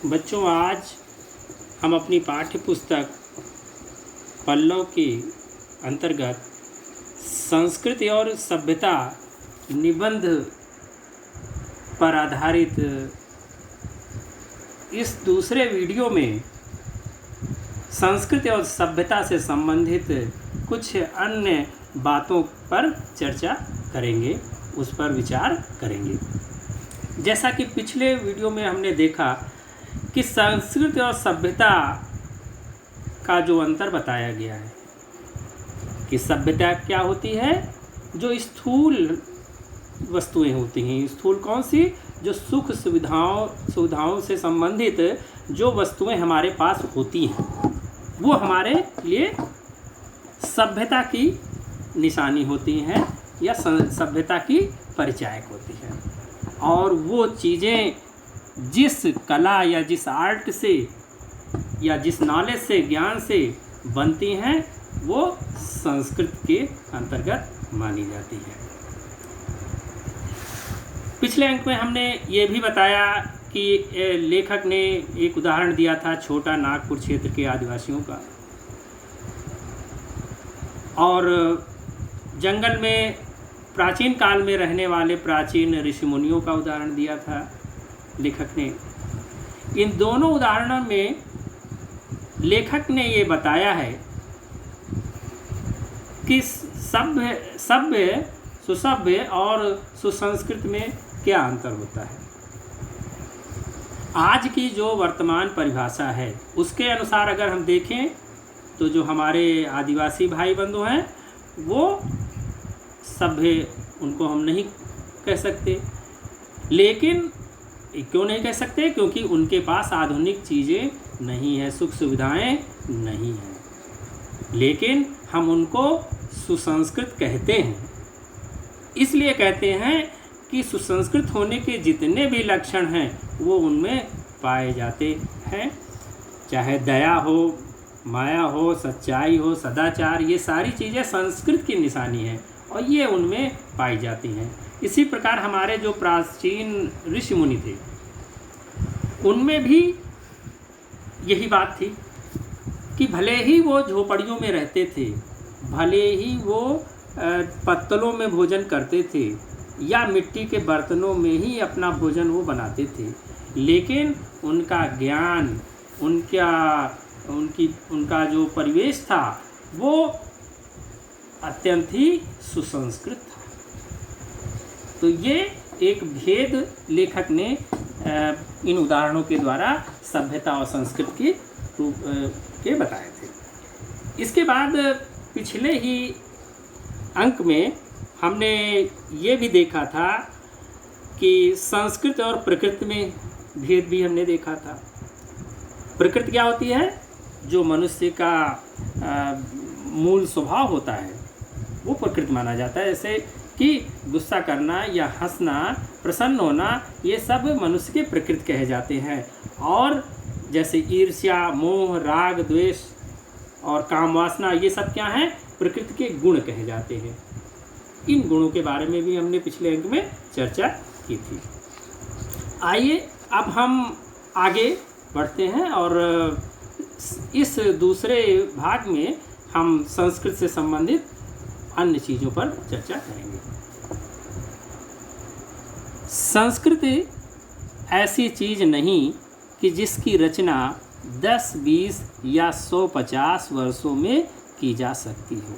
बच्चों, आज हम अपनी पाठ्य पुस्तक पल्लव के अंतर्गत संस्कृति और सभ्यता निबंध पर आधारित इस दूसरे वीडियो में संस्कृति और सभ्यता से संबंधित कुछ अन्य बातों पर चर्चा करेंगे, उस पर विचार करेंगे। जैसा कि पिछले वीडियो में हमने देखा कि संस्कृति और सभ्यता का जो अंतर बताया गया है कि सभ्यता क्या होती है, जो स्थूल वस्तुएं होती हैं। स्थूल कौन सी? जो सुख सुविधाओं से संबंधित जो वस्तुएं हमारे पास होती हैं, वो हमारे लिए सभ्यता की निशानी होती हैं या सभ्यता की परिचायक होती हैं। और वो चीज़ें जिस कला या जिस आर्ट से या जिस नॉलेज से, ज्ञान से बनती हैं, वो संस्कृत के अंतर्गत मानी जाती है। पिछले अंक में हमने ये भी बताया कि लेखक ने एक उदाहरण दिया था छोटा नागपुर क्षेत्र के आदिवासियों का, और जंगल में प्राचीन काल में रहने वाले प्राचीन ऋषि मुनियों का उदाहरण दिया था लेखक ने। इन दोनों उदाहरणों में लेखक ने ये बताया है कि सभ्य सुसभ्य और सुसंस्कृत में क्या अंतर होता है। आज की जो वर्तमान परिभाषा है उसके अनुसार अगर हम देखें तो जो हमारे आदिवासी भाई बंधु हैं वो सभ्य उनको हम नहीं कह सकते। लेकिन क्यों नहीं कह सकते? क्योंकि उनके पास आधुनिक चीज़ें नहीं हैं, सुख सुविधाएं नहीं हैं। लेकिन हम उनको सुसंस्कृत कहते हैं। इसलिए कहते हैं कि सुसंस्कृत होने के जितने भी लक्षण हैं वो उनमें पाए जाते हैं, चाहे दया हो, माया हो, सच्चाई हो, सदाचार, ये सारी चीज़ें संस्कृत की निशानी है और ये उनमें पाई जाती हैं। इसी प्रकार हमारे जो प्राचीन ऋषि मुनि थे उनमें भी यही बात थी कि भले ही वो झोपड़ियों में रहते थे, भले ही वो पत्तलों में भोजन करते थे या मिट्टी के बर्तनों में ही अपना भोजन वो बनाते थे, लेकिन उनका ज्ञान, उनका जो परिवेश था वो अत्यंत ही सुसंस्कृत था। तो ये एक भेद लेखक ने इन उदाहरणों के द्वारा सभ्यता और संस्कृति के बताए थे। इसके बाद पिछले ही अंक में हमने ये भी देखा था कि संस्कृत और प्रकृति में भेद भी हमने देखा था। प्रकृति क्या होती है? जो मनुष्य का मूल स्वभाव होता है वो प्रकृति माना जाता है। जैसे कि गुस्सा करना या हंसना, प्रसन्न होना, ये सब मनुष्य के प्रकृति कहे जाते हैं। और जैसे ईर्ष्या, मोह, राग, द्वेष और काम वासना, ये सब क्या हैं? प्रकृति के गुण कहे जाते हैं। इन गुणों के बारे में भी हमने पिछले अंक में चर्चा की थी। आइए अब हम आगे बढ़ते हैं और इस दूसरे भाग में हम संस्कृत से संबंधित अन्य चीज़ों पर चर्चा करेंगे। संस्कृति ऐसी चीज़ नहीं कि जिसकी रचना 10, 20 या 150 वर्षों में की जा सकती हो।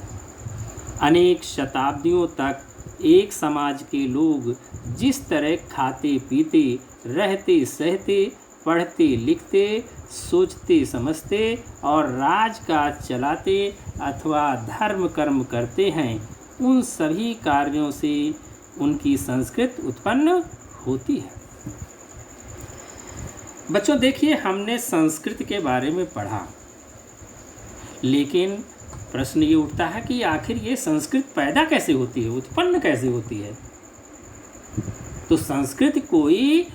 अनेक शताब्दियों तक एक समाज के लोग जिस तरह खाते पीते, रहते सहते, पढ़ते लिखते, सोचते समझते और राजकाज चलाते अथवा धर्म कर्म करते हैं, उन सभी कार्यों से उनकी संस्कृति उत्पन्न होती है। बच्चों देखिए, हमने संस्कृति के बारे में पढ़ा, लेकिन प्रश्न ये उठता है कि आखिर ये संस्कृति पैदा कैसे होती है, उत्पन्न कैसे होती है। तो संस्कृति कोई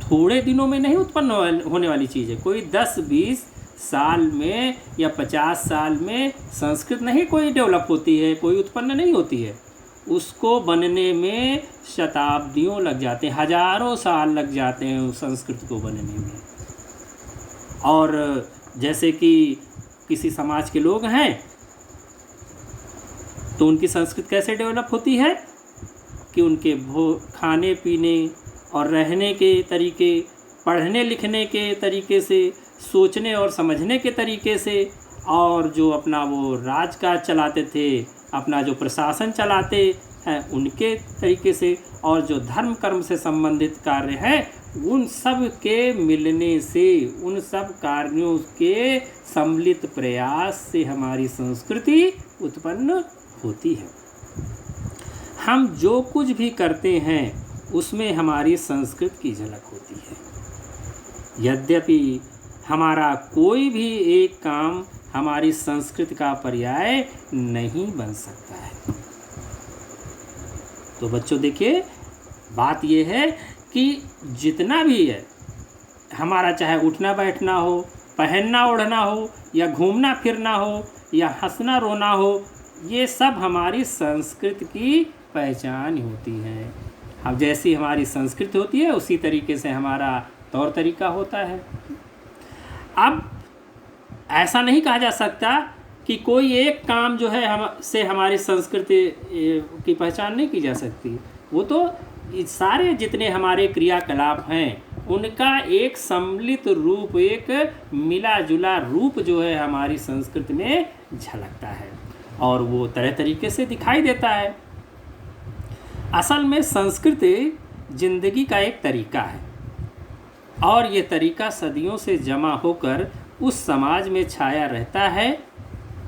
थोड़े दिनों में नहीं उत्पन्न होने वाली चीज़ है। कोई 10, 20 साल में या 50 साल में संस्कृत नहीं कोई डेवलप होती है, कोई उत्पन्न नहीं होती है। उसको बनने में शताब्दियों लग जाते हैं, हजारों साल लग जाते हैं उस संस्कृत को बनने में। और जैसे कि किसी समाज के लोग हैं तो उनकी संस्कृति कैसे डेवलप होती है कि उनके खाने पीने और रहने के तरीके, पढ़ने लिखने के तरीके से, सोचने और समझने के तरीके से, और जो अपना वो राजकाज चलाते थे, अपना जो प्रशासन चलाते हैं उनके तरीके से, और जो धर्म कर्म से संबंधित कार्य हैं उन सब के मिलने से, उन सब कार्यों के सम्मिलित प्रयास से हमारी संस्कृति उत्पन्न होती है। हम जो कुछ भी करते हैं उसमें हमारी संस्कृति की झलक होती है। यद्यपि हमारा कोई भी एक काम हमारी संस्कृति का पर्याय नहीं बन सकता है। तो बच्चों देखिए, बात यह है कि जितना भी है हमारा, चाहे उठना बैठना हो, पहनना ओढ़ना हो, या घूमना फिरना हो, या हंसना रोना हो, ये सब हमारी संस्कृति की पहचान होती है। अब जैसी हमारी संस्कृति होती है उसी तरीके से हमारा तौर तरीका होता है। अब ऐसा नहीं कहा जा सकता कि कोई एक काम जो है से हमारी संस्कृति की पहचान नहीं की जा सकती। वो तो सारे जितने हमारे क्रियाकलाप हैं उनका एक सम्मिलित रूप, एक मिला जुला रूप जो है हमारी संस्कृति में झलकता है, और वो तरह तरीके से दिखाई देता है। असल में संस्कृति जिंदगी का एक तरीका है, और ये तरीका सदियों से जमा होकर उस समाज में छाया रहता है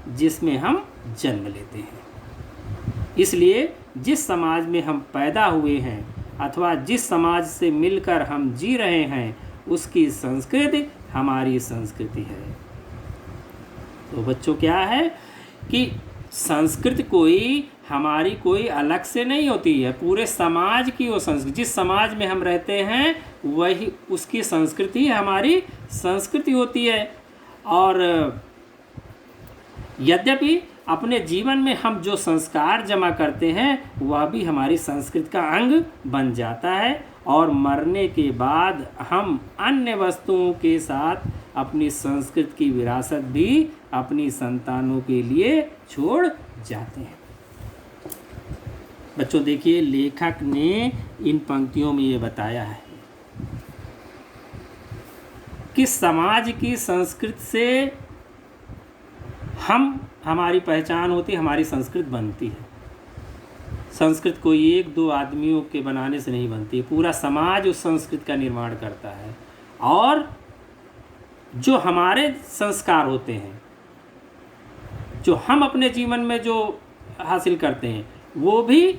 जिसमें हम जन्म लेते हैं। इसलिए जिस समाज में हम पैदा हुए हैं अथवा जिस समाज से मिलकर हम जी रहे हैं उसकी संस्कृति हमारी संस्कृति है। तो बच्चों क्या है कि संस्कृति हमारी कोई अलग से नहीं होती है, पूरे समाज की वो संस्कृति, जिस समाज में हम रहते हैं वही उसकी संस्कृति हमारी संस्कृति होती है। और यद्यपि अपने जीवन में हम जो संस्कार जमा करते हैं वह भी हमारी संस्कृति का अंग बन जाता है, और मरने के बाद हम अन्य वस्तुओं के साथ अपनी संस्कृति की विरासत भी अपनी संतानों के लिए छोड़ जाते हैं। बच्चों देखिए, लेखक ने इन पंक्तियों में ये बताया है कि समाज की संस्कृति से हमारी पहचान होती है, हमारी संस्कृति बनती है। संस्कृति कोई एक दो आदमियों के बनाने से नहीं बनती, पूरा समाज उस संस्कृति का निर्माण करता है। और जो हमारे संस्कार होते हैं, जो हम अपने जीवन में जो हासिल करते हैं, वो भी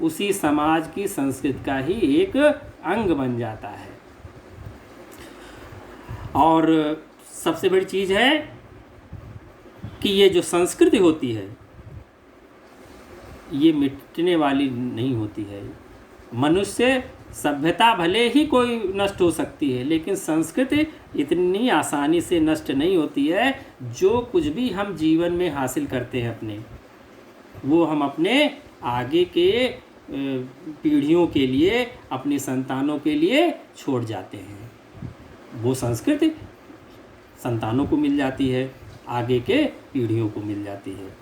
उसी समाज की संस्कृति का ही एक अंग बन जाता है। और सबसे बड़ी चीज़ है कि ये जो संस्कृति होती है ये मिटने वाली नहीं होती है। मनुष्य सभ्यता भले ही कोई नष्ट हो सकती है, लेकिन संस्कृति इतनी आसानी से नष्ट नहीं होती है। जो कुछ भी हम जीवन में हासिल करते हैं अपने, वो हम अपने आगे के पीढ़ियों के लिए, अपनी संतानों के लिए छोड़ जाते हैं। वो संस्कृति संतानों को मिल जाती है, आगे के पीढ़ियों को मिल जाती है।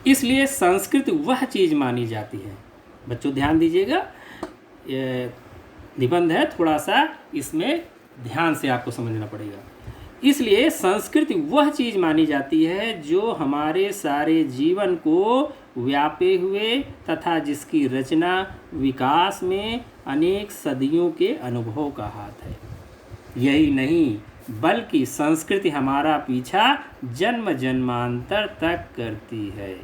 इसलिए संस्कृति वह चीज़ मानी जाती है। बच्चों ध्यान दीजिएगा, ये निबंध है, थोड़ा सा इसमें ध्यान से आपको समझना पड़ेगा। इसलिए संस्कृति वह चीज़ मानी जाती है जो हमारे सारे जीवन को व्यापे हुए तथा जिसकी रचना विकास में अनेक सदियों के अनुभव का हाथ है। यही नहीं बल्कि संस्कृति हमारा पीछा जन्म जन्मांतर तक करती है।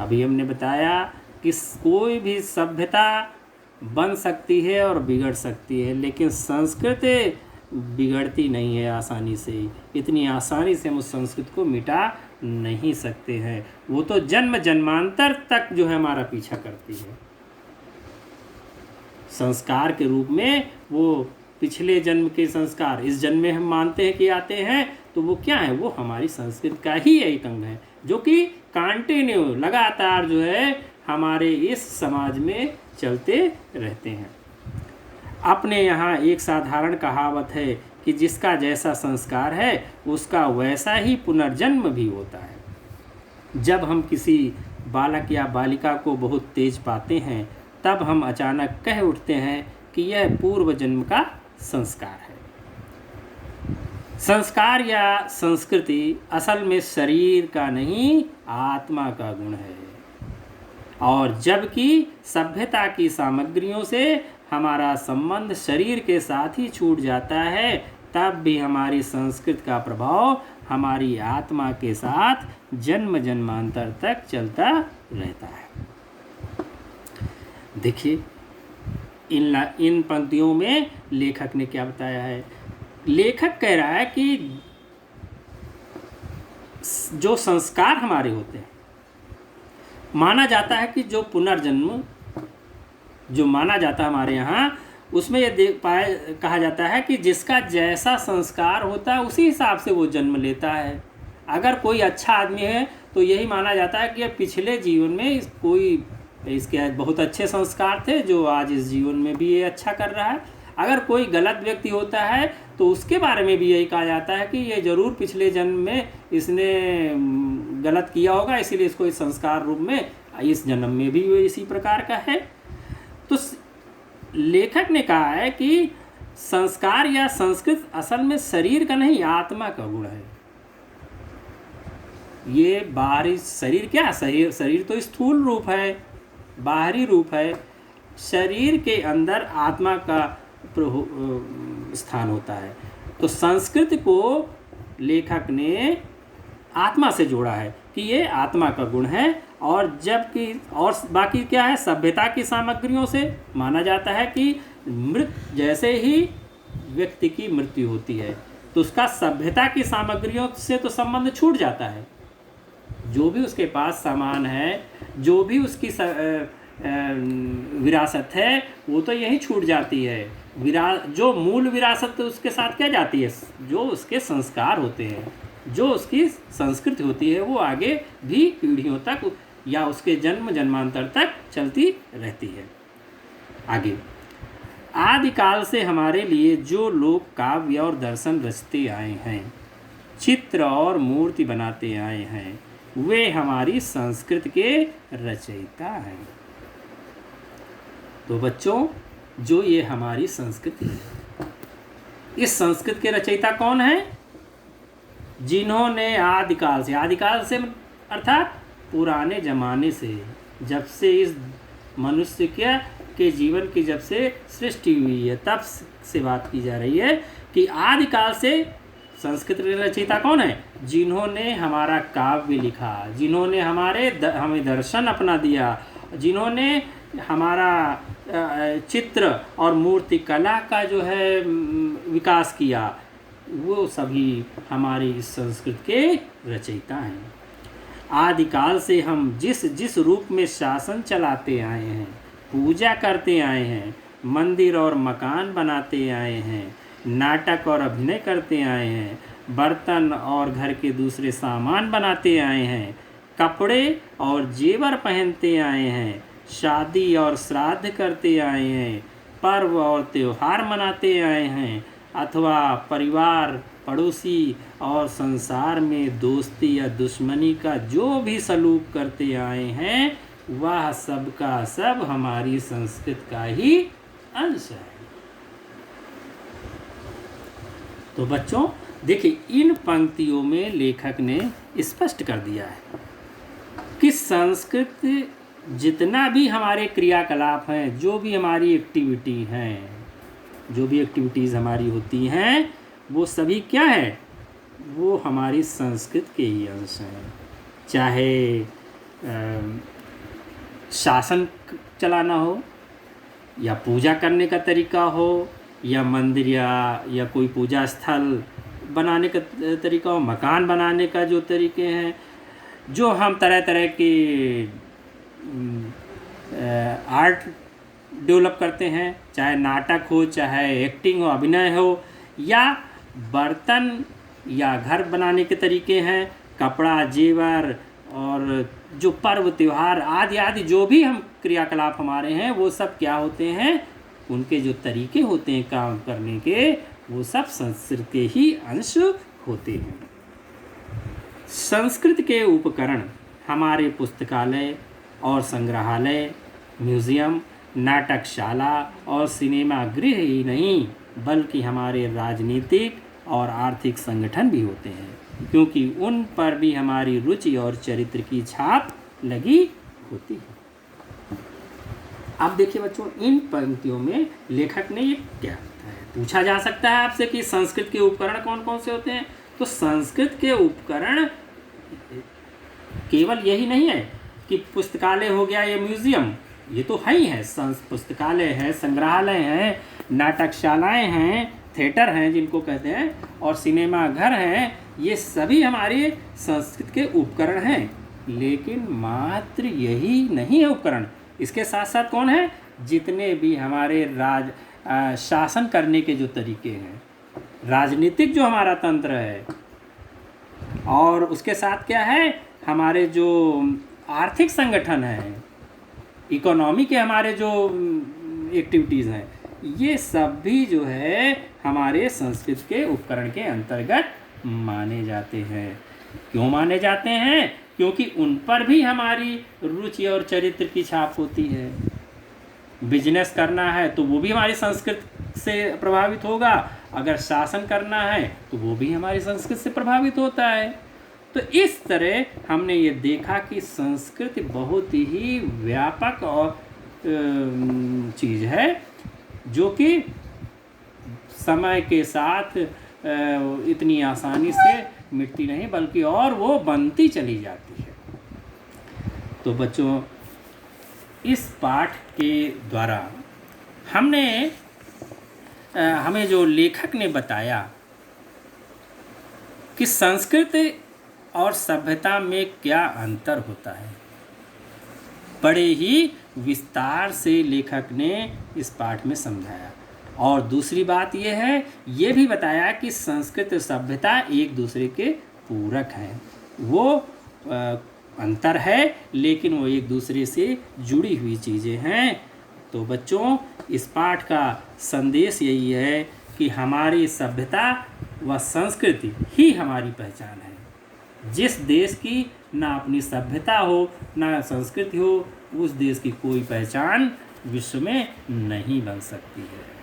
अभी हमने बताया कि कोई भी सभ्यता बन सकती है और बिगड़ सकती है, लेकिन संस्कृति बिगड़ती नहीं है आसानी से। इतनी आसानी से हम उस संस्कृति को मिटा नहीं सकते हैं। वो तो जन्म जन्मांतर तक जो है हमारा पीछा करती है। संस्कार के रूप में वो पिछले जन्म के संस्कार इस जन्म में हम मानते हैं कि आते हैं, तो वो क्या है, वो हमारी संस्कृति का ही एक अंग है, जो कि कंटिन्यू लगातार जो है हमारे इस समाज में चलते रहते हैं। अपने यहाँ एक साधारण कहावत है कि जिसका जैसा संस्कार है उसका वैसा ही पुनर्जन्म भी होता है। जब हम किसी बालक या बालिका को बहुत तेज पाते हैं तब हम अचानक कह उठते हैं कि यह पूर्व जन्म का संस्कार है। संस्कार या संस्कृति असल में शरीर का नहीं, आत्मा का गुण है। और जबकि सभ्यता की सामग्रियों से हमारा संबंध शरीर के साथ ही छूट जाता है, तब भी हमारी संस्कृति का प्रभाव हमारी आत्मा के साथ जन्म जन्मांतर तक चलता रहता है। देखिए इन पंक्तियों में लेखक ने क्या बताया है। लेखक कह रहा है कि जो संस्कार हमारे होते हैं, माना जाता है कि जो पुनर्जन्म जो माना जाता है हमारे यहाँ, उसमें ये कहा जाता है कि जिसका जैसा संस्कार होता है उसी हिसाब से वो जन्म लेता है। अगर कोई अच्छा आदमी है तो यही माना जाता है कि ये पिछले जीवन में कोई इसके बहुत अच्छे संस्कार थे जो आज इस जीवन में भी ये अच्छा कर रहा है। अगर कोई गलत व्यक्ति होता है तो उसके बारे में भी यही कहा जाता है कि ये ज़रूर पिछले जन्म में इसने गलत किया होगा, इसीलिए इसको इस संस्कार रूप में इस जन्म में भी इसी प्रकार का है। तो लेखक ने कहा है कि संस्कार या संस्कृत असल में शरीर का नहीं, आत्मा का गुण है। ये बाहरी शरीर क्या, शरीर तो स्थूल रूप है, बाहरी रूप है। शरीर के अंदर आत्मा का स्थान होता है। तो संस्कृति को लेखक ने आत्मा से जोड़ा है कि ये आत्मा का गुण है। और जबकि और बाकी क्या है, सभ्यता की सामग्रियों से माना जाता है कि जैसे ही व्यक्ति की मृत्यु होती है तो उसका सभ्यता की सामग्रियों से तो संबंध छूट जाता है। जो भी उसके पास सामान है, जो भी उसकी विरासत है, वो तो यही छूट जाती है। जो मूल विरासत उसके साथ क्या जाती है, जो उसके संस्कार होते हैं, जो उसकी संस्कृति होती है, वो आगे भी पीढ़ियों तक या उसके जन्म जन्मांतर तक चलती रहती है। आगे, आदिकाल से हमारे लिए जो लोग काव्य और दर्शन रचते आए हैं, चित्र और मूर्ति बनाते आए हैं, वे हमारी संस्कृति के रचयिता हैं। तो बच्चों, जो ये हमारी संस्कृति है, इस संस्कृति के रचयिता कौन है? जिन्होंने आदिकाल से अर्थात पुराने ज़माने से, जब से इस मनुष्य के जीवन की जब से सृष्टि हुई है तब से बात की जा रही है कि आदिकाल से संस्कृत के रचयिता कौन है? जिन्होंने हमारा काव्य लिखा, जिन्होंने हमें दर्शन अपना दिया, जिन्होंने हमारा चित्र और मूर्ति कला का जो है विकास किया, वो सभी हमारी इस संस्कृति के रचयिता हैं। आदिकाल से हम जिस रूप में शासन चलाते आए हैं, पूजा करते आए हैं, मंदिर और मकान बनाते आए हैं, नाटक और अभिनय करते आए हैं, बर्तन और घर के दूसरे सामान बनाते आए हैं, कपड़े और जेवर पहनते आए हैं, शादी और श्राद्ध करते आए हैं, पर्व और त्योहार मनाते आए हैं, अथवा परिवार, पड़ोसी और संसार में दोस्ती या दुश्मनी का जो भी सलूक करते आए हैं, वह सब का सब हमारी संस्कृति का ही अंश है। तो बच्चों देखिए, इन पंक्तियों में लेखक ने स्पष्ट कर दिया है कि संस्कृति जितना भी हमारे क्रियाकलाप हैं, जो भी हमारी एक्टिविटी हैं, जो भी एक्टिविटीज़ हमारी होती हैं, वो सभी क्या है, वो हमारी संस्कृति के ही अंश हैं। चाहे शासन चलाना हो, या पूजा करने का तरीका हो, या मंदिर या कोई पूजा स्थल बनाने का तरीका हो, मकान बनाने का जो तरीके हैं, जो हम तरह तरह के आर्ट डेवलप करते हैं, चाहे नाटक हो, चाहे एक्टिंग हो, अभिनय हो, या बर्तन या घर बनाने के तरीके हैं, कपड़ा, जेवर और जो पर्व त्यौहार आदि आदि जो भी हम क्रियाकलाप हमारे हैं वो सब क्या होते हैं, उनके जो तरीके होते हैं काम करने के, वो सब संस्कृत के ही अंश होते हैं। संस्कृत के उपकरण हमारे पुस्तकालय और संग्रहालय, म्यूज़ियम, नाटकशाला और सिनेमा गृह ही नहीं बल्कि हमारे राजनीतिक और आर्थिक संगठन भी होते हैं, क्योंकि उन पर भी हमारी रुचि और चरित्र की छाप लगी होती है। अब देखिए बच्चों, इन पंक्तियों में लेखक ने ये क्या बताया है। पूछा जा सकता है आपसे कि संस्कृत के उपकरण कौन कौन से होते हैं। तो संस्कृत के उपकरण केवल यही नहीं है कि पुस्तकालय हो गया या म्यूज़ियम, ये तो है ही है। पुस्तकालय है, संग्रहालय हैं, नाटकशालाएं हैं, थिएटर हैं जिनको कहते हैं, और सिनेमा घर हैं, ये सभी हमारे संस्कृत के उपकरण हैं। लेकिन मात्र यही नहीं है उपकरण, इसके साथ साथ कौन है, जितने भी हमारे शासन करने के जो तरीके हैं, राजनीतिक जो हमारा तंत्र है, और उसके साथ क्या है, हमारे जो आर्थिक संगठन हैं, इकोनॉमी के हमारे जो एक्टिविटीज़ हैं, ये सब भी जो है हमारे संस्कृत के उपकरण के अंतर्गत माने जाते हैं। क्यों माने जाते हैं? क्योंकि उन पर भी हमारी रुचि और चरित्र की छाप होती है। बिजनेस करना है तो वो भी हमारी संस्कृत से प्रभावित होगा, अगर शासन करना है तो वो भी हमारी संस्कृत से प्रभावित होता है। तो इस तरह हमने ये देखा कि संस्कृत बहुत ही व्यापक और चीज़ है, जो कि समय के साथ इतनी आसानी से मिटती नहीं बल्कि और वो बनती चली जाती है। तो बच्चों, इस पाठ के द्वारा हमें जो लेखक ने बताया कि संस्कृत और सभ्यता में क्या अंतर होता है, बड़े ही विस्तार से लेखक ने इस पाठ में समझाया। और दूसरी बात यह है, ये भी बताया कि संस्कृत और सभ्यता एक दूसरे के पूरक हैं। वो अंतर है लेकिन वो एक दूसरे से जुड़ी हुई चीज़ें हैं। तो बच्चों, इस पाठ का संदेश यही है कि हमारी सभ्यता व संस्कृति ही हमारी पहचान है। जिस देश की ना अपनी सभ्यता हो ना संस्कृति हो, उस देश की कोई पहचान विश्व में नहीं बन सकती है।